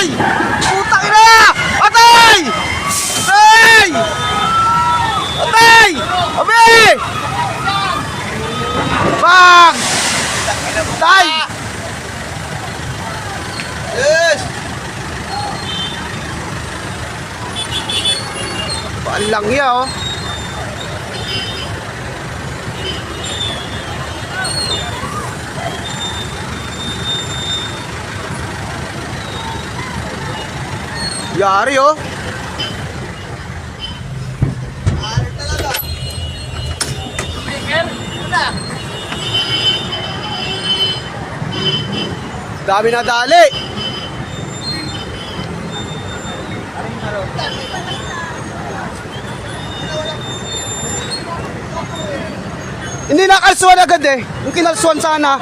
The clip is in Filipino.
Atay! Putang ina! Atay! Atay! Atay! Abi! Bang! Atay! Yes! Paan lang yan, oh. Yari, oh. Dami na dali. Hindi nakalsuan agad eh. Yung kinalsuan sana.